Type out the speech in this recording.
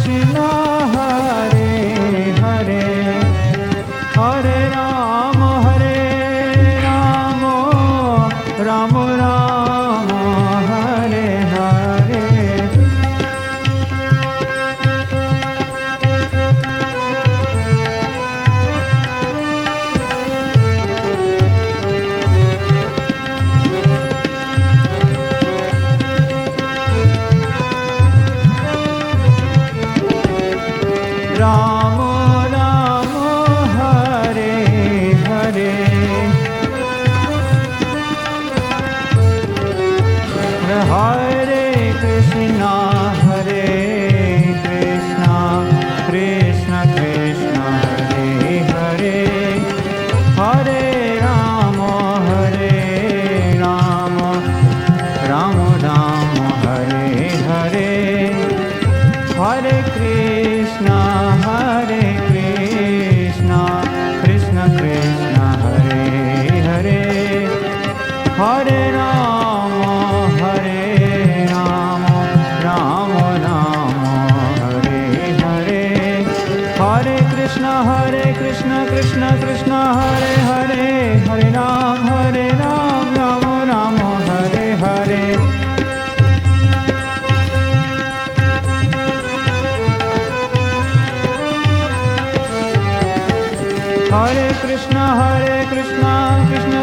Krishna Hare Hare Hare Rama Rama Rama Hare Hare Rama Rama Hare Hare Hare Krishna Krishna Krishna Hare Hare Hare Rama Rama Rama Hare Hare Hare Krishna Krishna Krishna Hare Hare Hare Rama Rama Rama Hare Hare Hare Krishna Krishna Krishna Hare Hare Hare Rama Rama Rama Hare Hare Hare Krishna Krishna